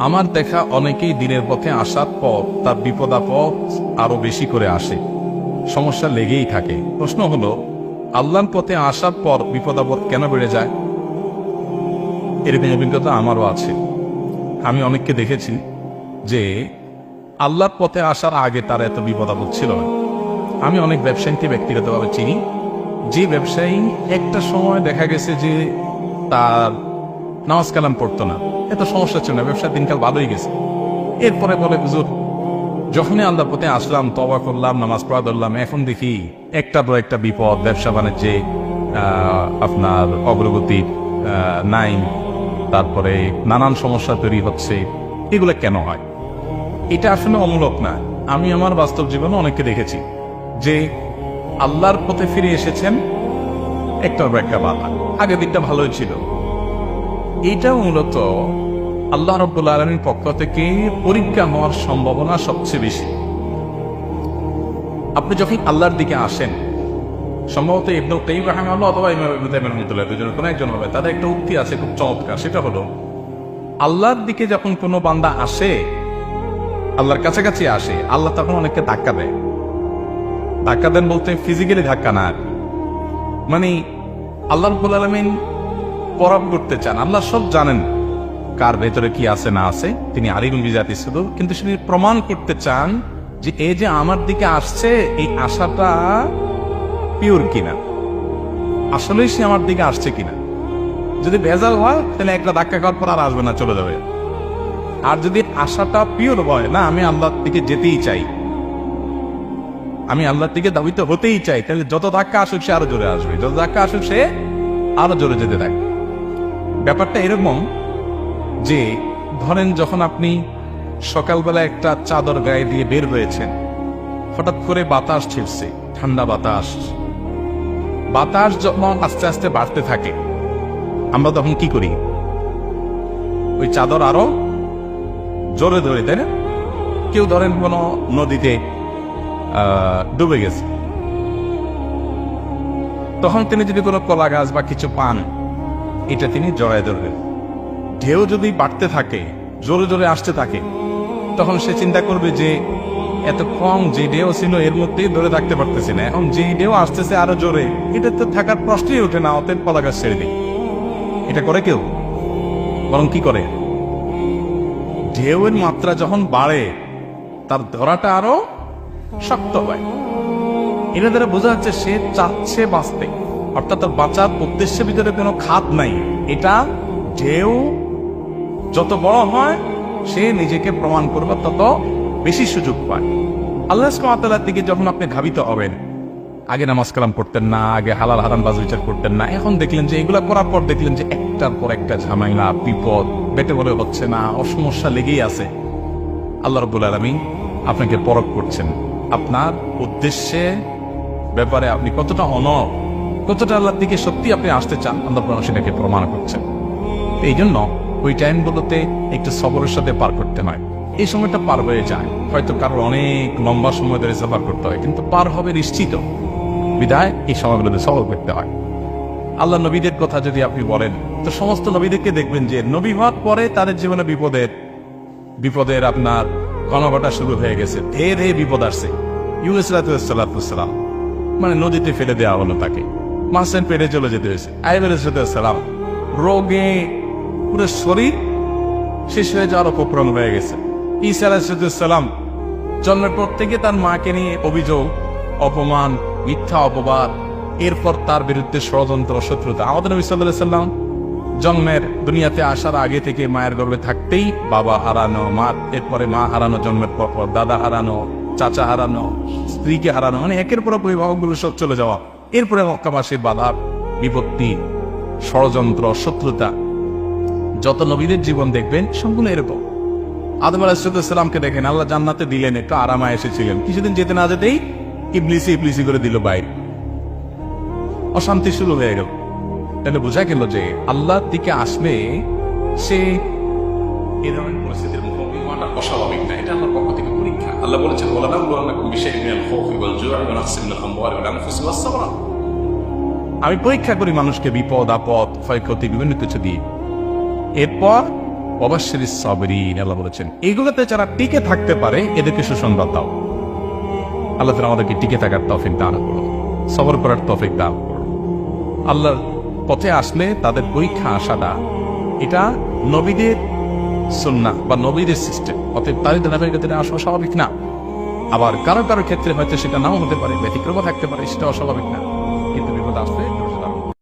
আমার দেখা অনেকেই দিনের পথে আসার পর তার বিপদ আপদ আরো বেশি করে আসে, সমস্যা লেগেই থাকে। প্রশ্ন হলো, আল্লাহর পথে আসার পর বিপদ আপদ কেন বেড়ে যায়? এরকম অভিজ্ঞতা আমারও আছে। আমি অনেককে দেখেছি যে আল্লাহর পথে আসার আগে তার এত বিপদ আপদ ছিল না। আমি অনেক ব্যবসায়ীকে ব্যক্তিগতভাবে চিনি, যে ব্যবসায়ী একটা সময় দেখা গেছে যে তার নামাজ কালাম পড়তো না, এত সমস্যা ছিল না, ব্যবসার দিনকাল ভালোই গেছে। এরপরে বলে, হুজুর যখনই আল্লাহর পথে আসলাম, তওবা করলাম, নামাজ পড়া ধরলাম, এখন দেখি একটার পর একটা বিপদ, ব্যবসা বাণিজ্যে আপনার অগ্রগতি নাই, তারপরে নানান সমস্যা তৈরি হচ্ছে। এগুলো কেন হয়? এটা আসলে অমূলক না। আমি আমার বাস্তব জীবনে অনেককে দেখেছি যে আল্লাহর পথে ফিরে এসেছেন, একটার পর একটা বাধা, আগের দিকটা ভালোই ছিল। এটা মূলত আল্লাহ রাব্বুল আলামিনের পক্ষ থেকে পরীক্ষা হওয়ার সম্ভাবনা সবচেয়ে বেশি। আপনি যখন আল্লাহর দিকে আসেন, সম্ভবত ইবনুল কাইয়্যিম রাহিমাহুল্লাহ অথবা ইমাম ইবনে তাইমিয়া রাহমাতুল্লাহ দুজনের কোনো একজন হবে, তাদের একটা উক্তি আছে খুব চমৎকার। সেটা হলো, আল্লাহর দিকে যখন কোনো বান্দা আসে, আল্লাহর কাছাকাছি আসে, আল্লাহ তখন অনেককে ধাক্কা দেয়। ধাক্কা দেন বলতে ফিজিক্যালি ধাক্কা না, মানে আল্লাহ রাব্বুল আলামিন পরখ করতে চান। আল্লাহ সব জানেন কার ভেতরে কি আছে না আছে, তিনি আলিমুল বিজাতি সুদূর, কিন্তু তিনি প্রমাণ করতে চান যে এই যে আমার দিকে আসছে, এই আশাটা পিওর কিনা, আসলেই সে আমার দিকে আসছে কিনা। যদি ভেজাল হয় তাহলে একটা ধাক্কা খাওয়ার পর আর আসবে না, চলে যাবে। আর যদি আশাটা পিওর হয়, না আমি আল্লাহর দিকে যেতেই চাই, আমি আল্লাহর দিকে দাবিত হতেই চাই, তাহলে যত ধাক্কা আসুক সে আরো জোরে আসবে, যত ধাক্কা আসুক সে আরো জোরে যেতে থাকবে। ব্যাপারটা এরকম যে ধরেন যখন আপনি সকালবেলা একটা চাদর গায়ে দিয়ে বের হয়েছেন, হঠাৎ করে বাতাস ছিটছে, ঠান্ডা বাতাস। বাতাস যখন আস্তে আস্তে বাড়তে থাকে, আমরা তখন কি করি? ওই চাদর আরো জোরে ধরে, তাই না? কেউ ধরেন কোনো নদীতে ডুবে গেছে, তখন তিনি যদি কোনো কলা গাছ বা কিছু পান, এটা তিনি জড়ায় ধরবেন। ঢেউ যদি বাড়তে থাকে, জোরে জোরে আসতে থাকে, তখন সে চিন্তা করবে যে এত কম যে ঢেউ ছিল এর মধ্যেই ধরে থাকতে পারতেছি না, এখন যে ঢেউ আসতেছে আরো জোরে, এটা তো থাকার প্রশ্নই ওঠে না, অতএব কলা গাছ ছেড়ে দিই। এটা করে কেউ? বরং কি করে, ঢেউয়ের মাত্রা যখন বাড়ে তার ধরাটা আরো শক্ত হয়। এটা দ্বারা বোঝা যাচ্ছে সে চাচ্ছে বাঁচতে, অর্থাৎ তার বাঁচার উদ্দেশ্যের ভিতরে কোনো খাত নাই। এটা ঢেউ যত বড় হয়, সে নিজেকে প্রমাণ করবে তত বেশি সুযোগ পায়। আল্লাহ সুবহানাহু ওয়া তাআলার দিকে যখন আপনি ধাবিত হবেন, আগে নামাজ কালাম পড়তেন না, আগে হালাল হারাম বাজ বিচার করতেন না, এখন দেখলেন যে এগুলা করার পর দেখলেন যে একটার পর একটা ঝামেলা, বিপদ বেটে বলে হচ্ছে না, অসমস্যা লেগেই আছে। আল্লাহ রাব্বুল আলামিন আপনাকে পরখ করছেন, আপনার উদ্দেশ্যে ব্যাপারে আপনি কতটা অনড়, কতটা আল্লাহর দিকে সত্যি আপনি আসতে চান, আল্লাহ সেটাকে প্রমাণ করছেন। এই জন্য ওই টাইমগুলোতে একটু সবরের সাথে পার করতে হয়। এই সময়টা পার হয়ে যায়, হয়তো কারোর অনেক লম্বা সময় ধরে সফর করতে হয়, কিন্তু পার হবে নিশ্চিত। বিদায় এই সময়গুলোতে সবর করতে হয়। আল্লাহ নবীদের কথা যদি আপনি বলেন, তো সমস্ত নবীদেরকে দেখবেন যে নবী হওয়ার পরে তাদের জীবনে বিপদের আপনার ঘনঘটা শুরু হয়ে গেছে, ধেয়ে ধেয়ে বিপদ আসছে। ইউনুস আলাইহিসসালাম মানে নদীতে ফেলে দেওয়া হলো, তাকে মাছের পেটে চলে যেতে হয়েছে। আইয়ুব আলাইহিসসালাম রোগে পুরো শরীর শেষ হয়ে যাওয়ার উপক্রম হয়ে গেছে। ঈসা আলাইহিসসালাম জন্মের পর থেকে তার মাকে নিয়ে অভিযোগ, অপমান, মিথ্যা অপবাদ, এরপর তার বিরুদ্ধে ষড়যন্ত্র, শত্রুতা। আমাদের নবী সাল্লাল্লাহু আলাইহি ওয়াসাল্লাম জন্মের দুনিয়াতে আসার আগে থেকে মায়ের গর্ভে থাকতেই বাবা হারানো, এরপরে মা হারানো, জন্মের পর দাদা হারানো, চাচা হারানো, স্ত্রীকে হারানো, মানে একের পর অভিভাবকগুলো সব চলে যাওয়া, এরপরে মক্কাবাসীর বাধা, বিপত্তি, ষড়যন্ত্র, শত্রুতা। যত নবীদের জীবন দেখবেন সবগুলো এরকম। আদম আলাইহিসসালামকে দেখেন, আল্লাহ জান্নাতে দিলেন, একটু আরামায় এসেছিলেন, কিছুদিন যেতে না যেতেই ইবলিসি করে দিল বাইরে, অশান্তি শুরু হয়ে গেল। তাহলে বোঝা গেল যে আল্লাহর দিকে আসলে সে এ ধরনের পরিস্থিতির মুখোমুখি হওয়াটা অস্বাভাবিক না, এটা আল্লাহর পক্ষ থেকে পরীক্ষা। আল্লাহ বলেছেন, ওয়ালানাবলুওয়ান্নাকুম বিশাইইন মিনাল খাউফি ওয়াল জু'i ওয়া নাকসিম মিনাল আমওয়ালি ওয়াল আনফুসি ওয়াস সামারাত। আমি পরীক্ষা করি মানুষকে বিপদ আপদ, ক্ষয়ক্ষতি, বিভিন্ন কিছু দিয়ে। এরপর ওয়াবাশশিরিস সাবিরিন, আল্লাহ বলেছেন এগুলোতে যারা টিকে থাকতে পারে এদেরকে সুসংবাদ দাও। আল্লাহ তাআলা আমাদেরকে টিকে থাকার তৌফিক দান করুন, সবর করার তৌফিক দান করুন। আল্লাহর পথে আসলে তাদের পরীক্ষা আসাটা এটা নবীদের সুন্নাহ বা নবীদের সিস্টেম, অতএব তাদের ধারাবাহিকতায় আসা স্বাভাবিক না। আবার কারো কারো ক্ষেত্রে হয়তো সেটা নাও হতে পারে, ব্যতিক্রম থাকতে পারে, সেটা অস্বাভাবিক না, কিন্তু বিপদ আসলে